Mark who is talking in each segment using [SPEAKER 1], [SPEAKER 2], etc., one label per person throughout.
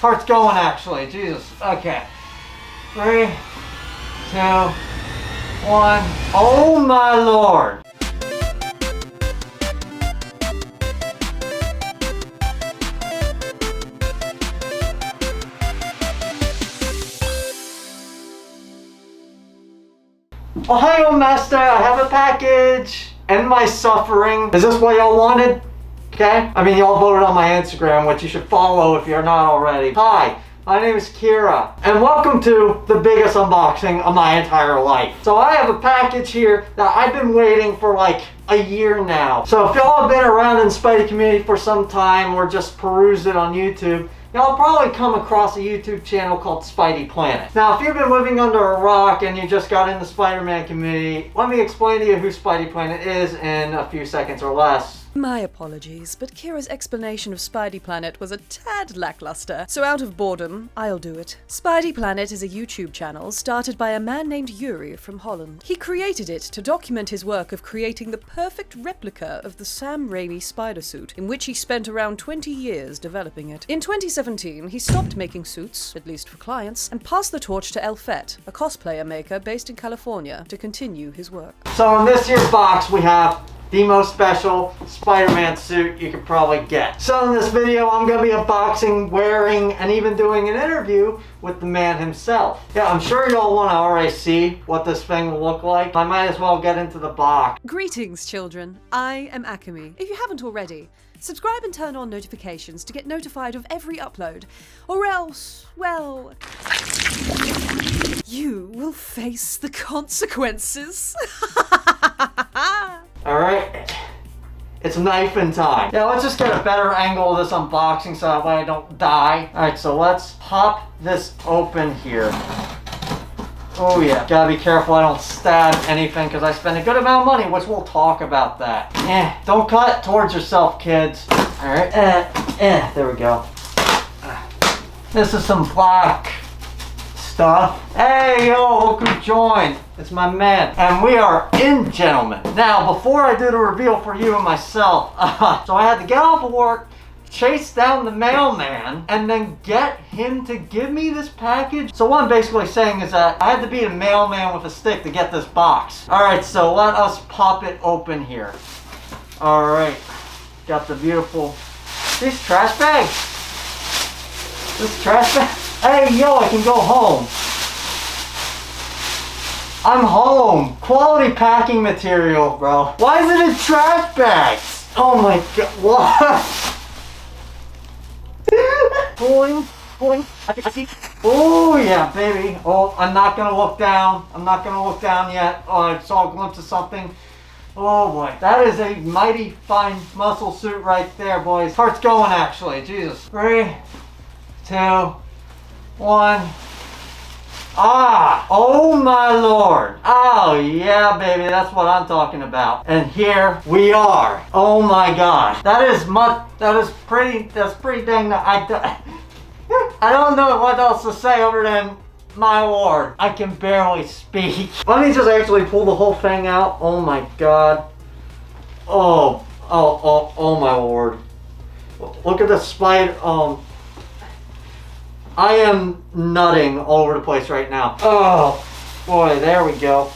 [SPEAKER 1] Heart's going actually, Jesus. Okay. 3, 2, 1. Oh my lord. Oh, hi, old master. I have a package. End my suffering. Is this what y'all wanted? Okay. I mean, y'all voted on my Instagram, which you should follow if you're not already. Hi, my name is Kira, and welcome to the biggest unboxing of my entire life. So I have a package here that I've been waiting for like a year now. So if y'all have been around in the Spidey community for some time or just perused it on YouTube, y'all probably come across a YouTube channel called SpideyPlanet. Now, if you've been living under a rock and you just got in the Spider-Man community, let me explain to you who SpideyPlanet is in a few seconds or less.
[SPEAKER 2] My apologies, but Kira's explanation of SpideyPlanet was a tad lackluster, so out of boredom, I'll do it. SpideyPlanet is a YouTube channel started by a man named Yuri from Holland. He created it to document his work of creating the perfect replica of the Sam Raimi spider suit, in which he spent around 20 years developing it. In 2017, he stopped making suits, at least for clients, and passed the torch to el.fett, a cosplayer maker based in California, to continue his work.
[SPEAKER 1] So in this year's box, we have the most special Spider-Man suit you could probably get. So in this video, I'm going to be unboxing, wearing, and even doing an interview with the man himself. Yeah, I'm sure y'all want to already see what this thing will look like. I might as well get into the box.
[SPEAKER 2] Greetings, children. I am Akemi. If you haven't already, subscribe and turn on notifications to get notified of every upload, or else, well, you will face the consequences.
[SPEAKER 1] Alright, it's knifing time. Yeah, let's just get a better angle of this unboxing so that way I don't die. Alright, so let's pop this open here. Oh yeah, gotta be careful I don't stab anything because I spend a good amount of money, which we'll talk about that. Don't cut towards yourself, kids. Alright, there we go. This is some black stuff. Hey, yo, look who joined. It's my man. And we are in, gentlemen. Now, before I do the reveal for you and myself, so I had to get off of work, chase down the mailman, and then get him to give me this package. So what I'm basically saying is that I had to be a mailman with a stick to get this box. Alright, so let us pop it open here. Alright. Got the beautiful... These trash bags. This trash bag. Hey, yo, I can go home. I'm home. Quality packing material, bro. Why is it in trash bags? Oh my god, what? Boing, boing. I see. Oh yeah, baby. Oh, I'm not gonna look down. I'm not gonna look down yet. Oh, I saw a glimpse of something. Oh boy, that is a mighty fine muscle suit right there, boys. Heart's going actually, Jesus. 3, 2, 1. Ah, oh my lord. Oh yeah, baby, that's what I'm talking about. And here we are. Oh my god. That's pretty dang, I don't know what else to say other than, my lord, I can barely speak. Let me just actually pull the whole thing out. Oh my god. Oh my lord. Look at the spider. I am nutting all over the place right now. Oh boy, there we go.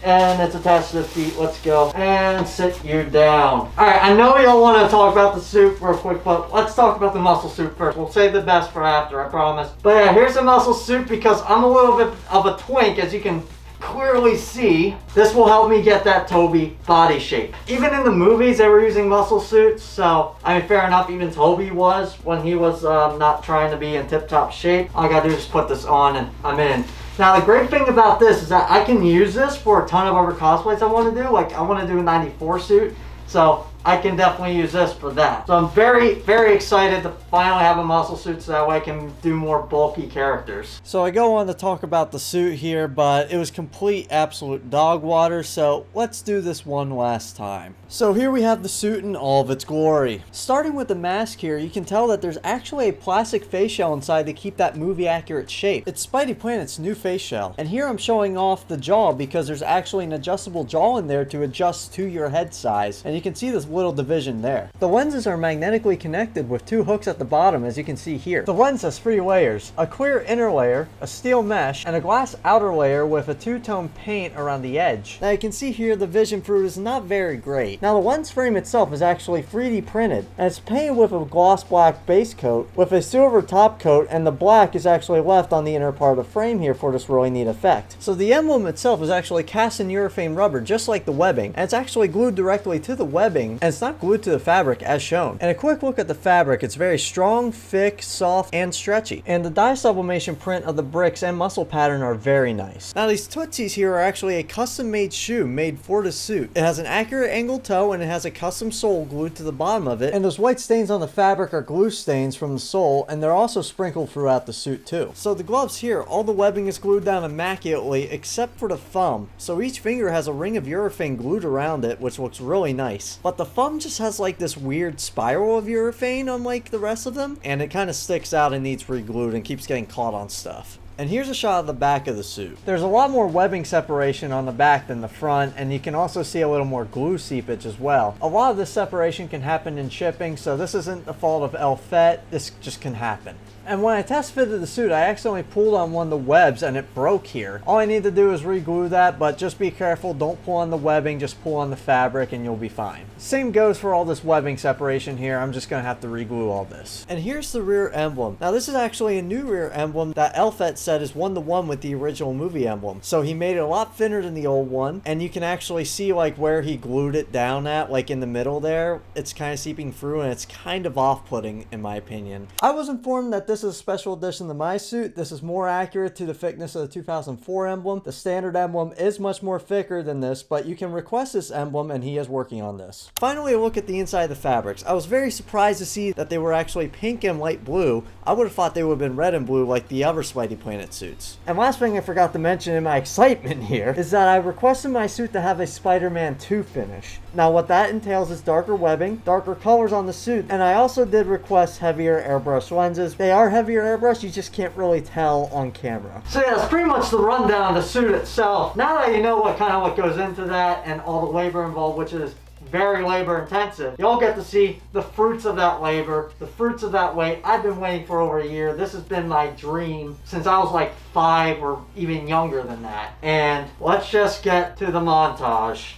[SPEAKER 1] And it's attached to the feet. Let's go. And sit you down. Alright, I know y'all want to talk about the suit real quick, but let's talk about the muscle suit first. We'll save the best for after, I promise. But yeah, here's the muscle suit because I'm a little bit of a twink, as you can clearly see. This will help me get that Toby body shape. Even in the movies, they were using muscle suits, so I mean, fair enough, even Toby was when he was not trying to be in tip-top shape. All I gotta do is put this on and I'm in. Now, the great thing about this is that I can use this for a ton of other cosplays I want to do. Like, I want to do a 94 suit, so I can definitely use this for that. So I'm very, very excited to finally have a muscle suit so that way I can do more bulky characters. So I go on to talk about the suit here, but it was complete absolute dog water, so let's do this one last time. So here we have the suit in all of its glory. Starting with the mask here, you can tell that there's actually a plastic face shell inside to keep that movie accurate shape. It's SpideyPlanet's new face shell. And here I'm showing off the jaw because there's actually an adjustable jaw in there to adjust to your head size. And you can see this little division there. The lenses are magnetically connected with 2 hooks at the bottom, as you can see here. The lens has 3 layers, a clear inner layer, a steel mesh, and a glass outer layer with a 2-tone paint around the edge. Now you can see here the vision through is not very great. Now the lens frame itself is actually 3D printed, and it's painted with a gloss black base coat with a silver top coat, and the black is actually left on the inner part of the frame here for this really neat effect. So the emblem itself is actually cast in urethane rubber just like the webbing, and it's actually glued directly to the webbing, and it's not glued to the fabric as shown. And a quick look at the fabric, it's very strong, thick, soft, and stretchy. And the dye sublimation print of the bricks and muscle pattern are very nice. Now these Tootsies here are actually a custom made shoe made for the suit. It has an accurate angled toe, and it has a custom sole glued to the bottom of it, and those white stains on the fabric are glue stains from the sole, and they're also sprinkled throughout the suit too. So the gloves here, all the webbing is glued down immaculately except for the thumb, so each finger has a ring of urethane glued around it, which looks really nice. But the thumb just has like this weird spiral of urethane unlike the rest of them, and it kind of sticks out and needs re-glued and keeps getting caught on stuff. And here's a shot of the back of the suit. There's a lot more webbing separation on the back than the front, and you can also see a little more glue seepage as well. A lot of this separation can happen in shipping, so this isn't the fault of el.fett, this just can happen. And when I test fitted the suit, I accidentally pulled on one of the webs and it broke here. All I need to do is re-glue that, but just be careful, don't pull on the webbing, just pull on the fabric and you'll be fine. Same goes for all this webbing separation here, I'm just gonna have to re-glue all this. And here's the rear emblem. Now this is actually a new rear emblem that el.fett said is 1-to-1 with the original movie emblem. So he made it a lot thinner than the old one, and you can actually see like where he glued it down at, like in the middle there. It's kind of seeping through and it's kind of off-putting in my opinion. I was informed that this is a special edition to my suit. This is more accurate to the thickness of the 2004 emblem. The standard emblem is much more thicker than this, but you can request this emblem and he is working on this. Finally, a look at the inside of the fabrics. I was very surprised to see that they were actually pink and light blue. I would have thought they would have been red and blue like the other SpideyPlanet suits. And last thing I forgot to mention in my excitement here is that I requested my suit to have a Spider-Man 2 finish. Now what that entails is darker webbing, darker colors on the suit, and I also did request heavier airbrush lenses. They are heavier airbrush, you just can't really tell on camera. So yeah, that's pretty much the rundown of the suit itself. Now that you know what goes into that and all the labor involved, which is very labor intensive, you'll get to see the fruits of that labor, the fruits of that wait. I've been waiting for over a year. This has been my dream since I was like 5 or even younger than that. And let's just get to the montage.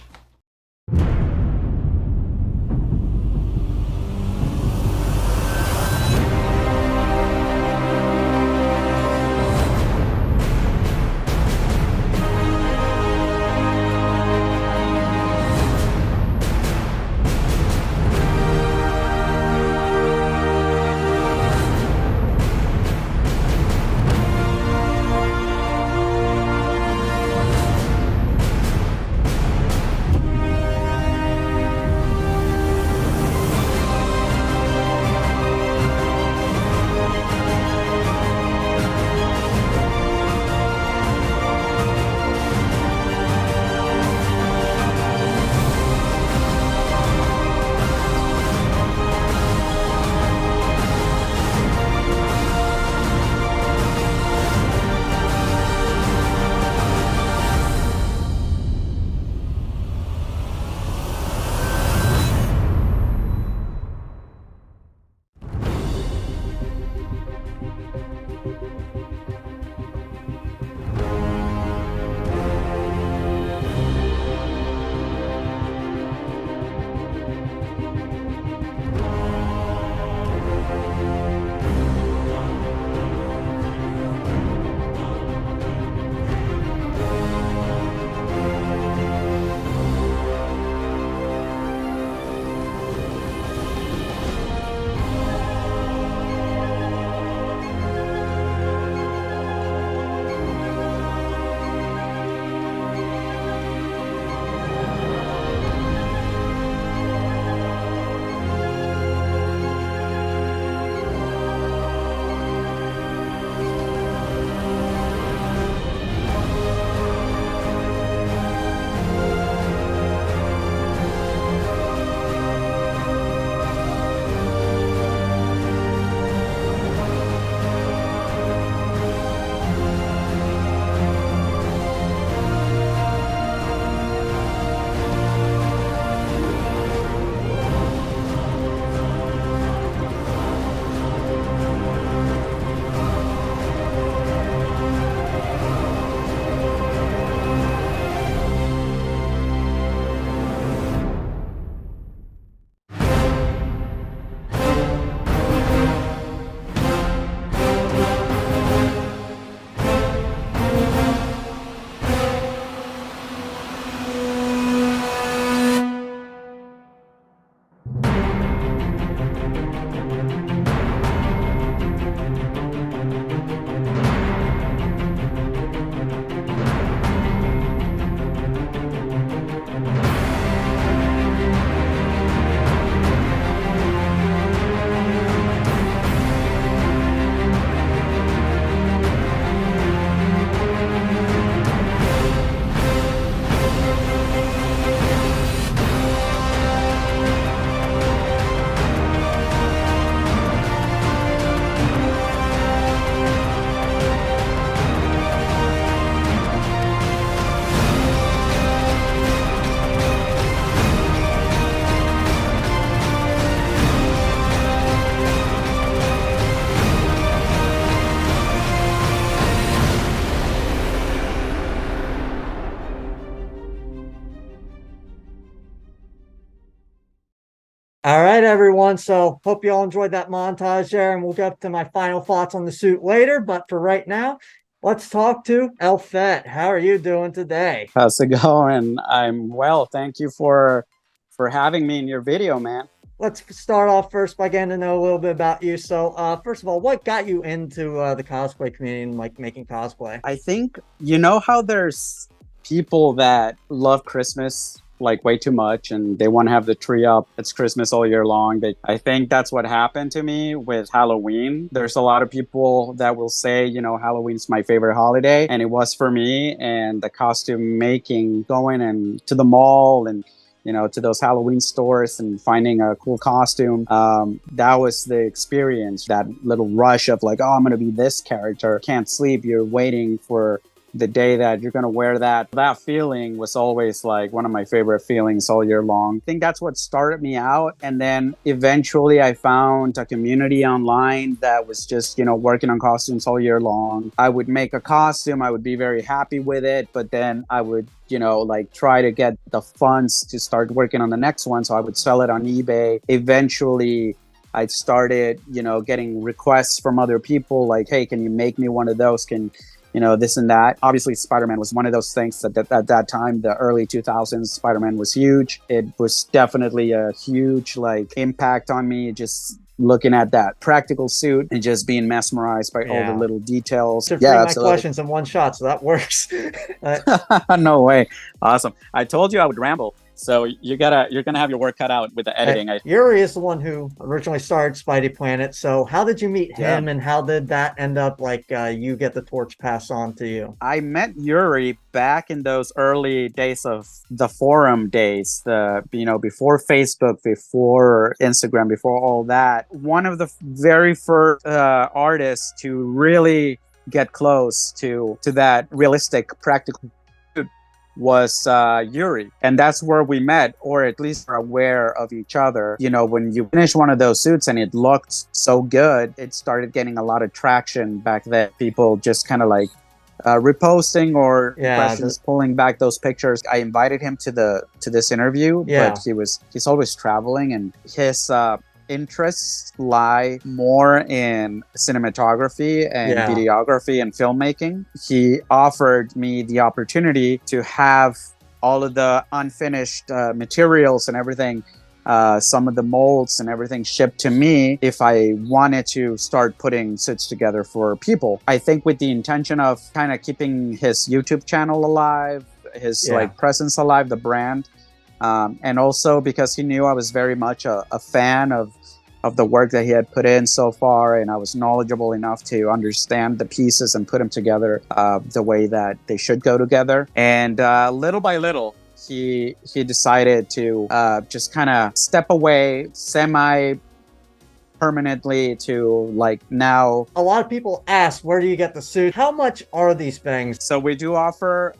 [SPEAKER 1] right, everyone. So hope you all enjoyed that montage there, and we'll get to my final thoughts on the suit later. But for right now, let's talk to el.fett. How are you doing today?
[SPEAKER 3] How's it going? I'm well. Thank you for having me in your video, man.
[SPEAKER 1] Let's start off first by getting to know a little bit about you. So, first of all, what got you into the cosplay community and like making cosplay?
[SPEAKER 3] I think you know how there's people that love Christmas like way too much and they want to have the tree up. It's Christmas all year long. I think that's what happened to me with Halloween. There's a lot of people that will say, you know, Halloween's my favorite holiday, and it was for me. And the costume making, going and to the mall and you know, to those Halloween stores and finding a cool costume. That was the experience, that little rush of like, oh, I'm going to be this character. Can't sleep. You're waiting for the day that you're going to wear that. That feeling was always like one of my favorite feelings all year long. I think that's what started me out. And then eventually I found a community online that was just, you know, working on costumes all year long. I would make a costume. I would be very happy with it. But then I would, you know, like try to get the funds to start working on the next one. So I would sell it on eBay. Eventually, I started, you know, getting requests from other people like, hey, can you make me one of those? Can you know, this and that. Obviously, Spider-Man was one of those things that at that time, the early 2000s, Spider-Man was huge. It was definitely a huge like impact on me, just looking at that practical suit and just being mesmerized by all the little details.
[SPEAKER 1] To bring my questions in one shot, so that works.
[SPEAKER 3] No way. Awesome. I told you I would ramble. So you're gonna have your work cut out with the editing.
[SPEAKER 1] Yuri is the one who originally started SpideyPlanet. So how did you meet him, and how did that end up like you get the torch passed on to you?
[SPEAKER 3] I met Yuri back in those early days of the forum days, before Facebook, before Instagram, before all that. One of the very first artists to really get close to that realistic, practical was Yuri, and that's where we met, or at least we're aware of each other. You know, when you finish one of those suits and it looked so good, it started getting a lot of traction back then. People just kind of like reposting or questions, pulling back those pictures. I invited him to this interview, but he's always traveling, and his interests lie more in cinematography and videography and filmmaking. He offered me the opportunity to have all of the unfinished materials and everything, some of the molds and everything shipped to me if I wanted to start putting suits together for people. I think with the intention of kind of keeping his YouTube channel alive, his like presence alive, the brand. And also because he knew I was very much a fan of the work that he had put in so far, and I was knowledgeable enough to understand the pieces and put them together the way that they should go together. And little by little, he decided to just kind of step away semi-permanently to like now.
[SPEAKER 1] A lot of people ask, where do you get the suit? How much are these things?
[SPEAKER 3] So we do offer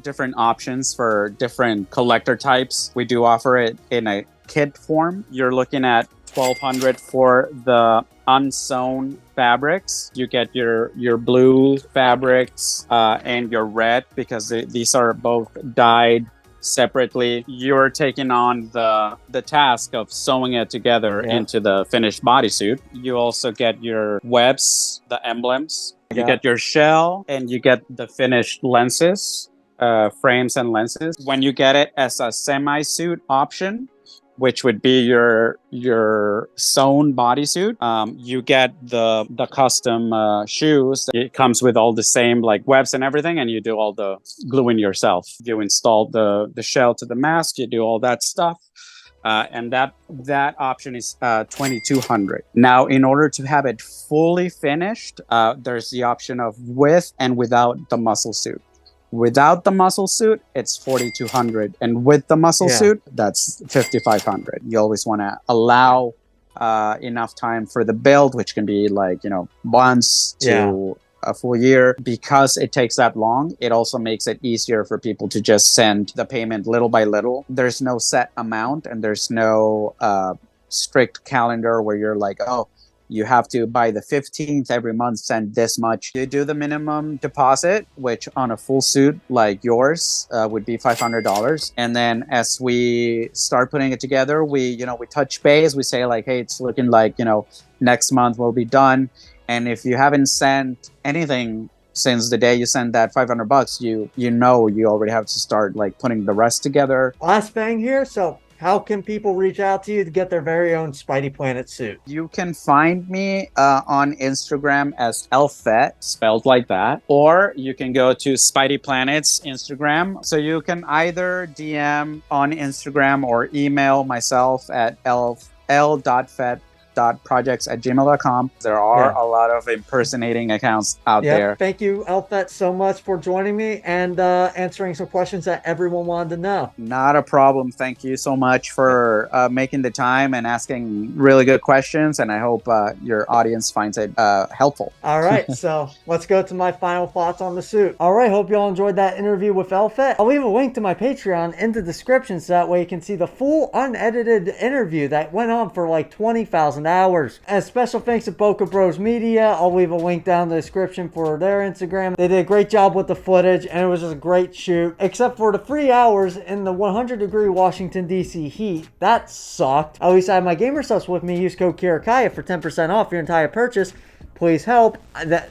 [SPEAKER 3] different options for different collector types. We do offer it in a kit form. You're looking at $1,200 for the unsewn fabrics. You get your blue fabrics and your red, because these are both dyed separately. You're taking on the task of sewing it together into the finished bodysuit. You also get your webs, the emblems. You get your shell, and you get the finished lenses, frames and lenses. When you get it as a semi-suit option, which would be your sewn bodysuit, you get the custom shoes. It comes with all the same like webs and everything, and you do all the gluing yourself. You install the shell to the mask, you do all that stuff. And that option is $2,200. Now, in order to have it fully finished, there's the option of with and without the muscle suit. Without the muscle suit, it's $4,200, and with the muscle suit, that's $5,500. You always want to allow enough time for the build, which can be like, you know, months to a full year. Because it takes that long, it also makes it easier for people to just send the payment little by little. There's no set amount, and there's no strict calendar where you're like, oh, you have to, by the 15th every month, send this much. You do the minimum deposit, which on a full suit like yours would be $500. And then as we start putting it together, we touch base. We say like, hey, it's looking like, next month we'll be done. And if you haven't sent anything since the day you send that $500, you already have to start like putting the rest together.
[SPEAKER 1] Last thing here. So how can people reach out to you to get their very own SpideyPlanet suit?
[SPEAKER 3] You can find me on Instagram as el.fett, spelled like that, or you can go to SpideyPlanet's Instagram. So you can either DM on Instagram or email myself at el.fett.projects@gmail.com. There are a lot of impersonating accounts out there.
[SPEAKER 1] Thank you, el.fett, so much for joining me and answering some questions that everyone wanted to know.
[SPEAKER 3] Not a problem. Thank you so much for making the time and asking really good questions. And I hope your audience finds it helpful.
[SPEAKER 1] All right. So let's go to my final thoughts on the suit. All right. Hope you all enjoyed that interview with el.fett. I'll leave a link to my Patreon in the description so that way you can see the full unedited interview that went on for like 20,000 hours. And special thanks to Boca Bros Media. I'll leave a link down in the description for their Instagram. They did a great job with the footage and it was just a great shoot, except for the 3 hours in the 100-degree Washington, D.C. heat. That sucked. At least I have my gamer subs with me. Use code Kirakaya for 10% off your entire purchase. Please help.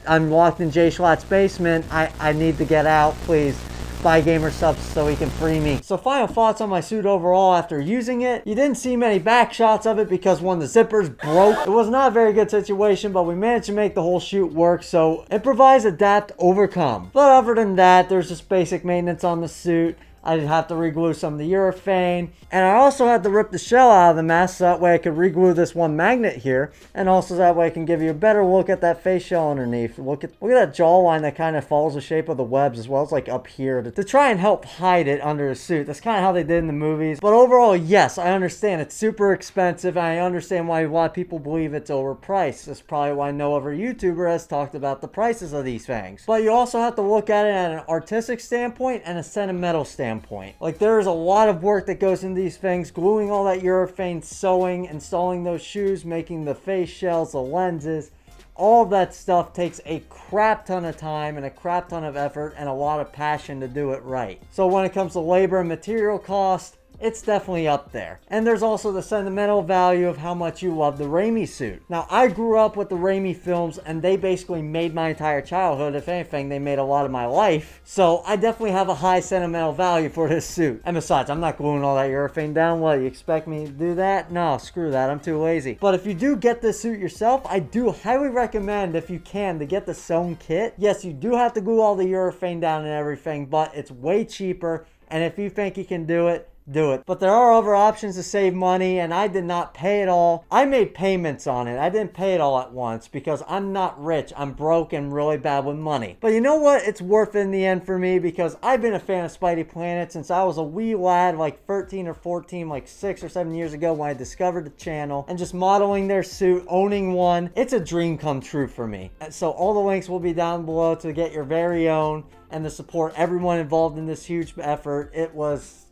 [SPEAKER 1] I'm locked in Jay Schlatt's basement. I need to get out. Please buy gamer subs so he can free me. So final thoughts on my suit overall after using it. You didn't see many back shots of it because one of the zippers broke. It was not a very good situation, but we managed to make the whole shoot work. So improvise, adapt, overcome. But other than that, there's just basic maintenance on the suit. I did have to reglue some of the urethane. And I also had to rip the shell out of the mask so that way I could reglue this one magnet here. And also that way I can give you a better look at that face shell underneath. Look at that jawline that kind of follows the shape of the webs as well as like up here to try and help hide it under the suit. That's kind of how they did in the movies. But overall, yes, I understand it's super expensive. And I understand why a lot of people believe it's overpriced. That's probably why no other YouTuber has talked about the prices of these things. But you also have to look at it at an artistic standpoint and a sentimental standpoint. Like there is a lot of work that goes into these things, gluing all that urethane, sewing, installing those shoes, making the face shells, the lenses. All of that stuff takes a crap ton of time and a crap ton of effort and a lot of passion to do it right. So when it comes to labor and material cost, it's definitely up there. And there's also the sentimental value of how much you love the Raimi suit. Now, I grew up with the Raimi films and they basically made my entire childhood. If anything, they made a lot of my life. So I definitely have a high sentimental value for this suit. And besides, I'm not gluing all that urethane down. What, you expect me to do that? No, screw that. I'm too lazy. But if you do get this suit yourself, I do highly recommend, if you can, to get the sewn kit. Yes, you do have to glue all the urethane down and everything, but it's way cheaper. And if you think you can do it, do it. But there are other options to save money, and I did not pay it all. I made payments on it. I didn't pay it all at once because I'm not rich. I'm broke and really bad with money. But you know what? It's worth it in the end for me because I've been a fan of SpideyPlanet since I was a wee lad, like 13 or 14, like 6 or 7 years ago when I discovered the channel. And just modeling their suit, owning one, it's a dream come true for me. And so all the links will be down below to get your very own and to support everyone involved in this huge effort. It was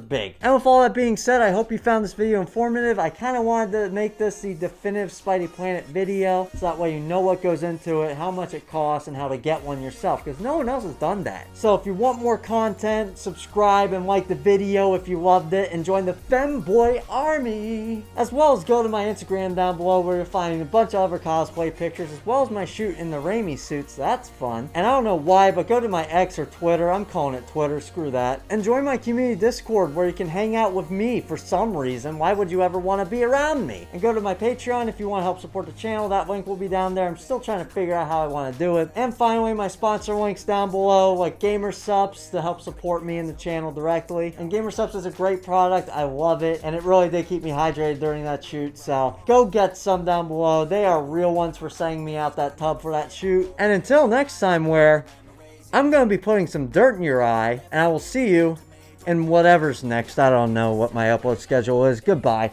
[SPEAKER 1] big. And with all that being said, I hope you found this video informative. I kind of wanted to make this the definitive SpideyPlanet video, so that way you know what goes into it, how much it costs, and how to get one yourself, because no one else has done that. So if you want more content, subscribe and like the video if you loved it, and join the Femboy Army. As well as go to my Instagram down below where you'll find a bunch of other cosplay pictures, as well as my shoot in the Raimi suits. That's fun. And I don't know why, but go to my X or Twitter. I'm calling it Twitter. Screw that. And join my community Discord where you can hang out with me for some reason. Why would you ever want to be around me? And go to my Patreon if you want to help support the channel. That link will be down there. I'm still trying to figure out how I want to do it. And finally, my sponsor links down below, like Gamer Subs to help support me and the channel directly. And Gamer Subs is a great product. I love it. And it really did keep me hydrated during that shoot. So go get some down below. They are real ones for sending me out that tub for that shoot. And until next time, where I'm going to be putting some dirt in your eye, and I will see you and whatever's next. I don't know what my upload schedule is. Goodbye.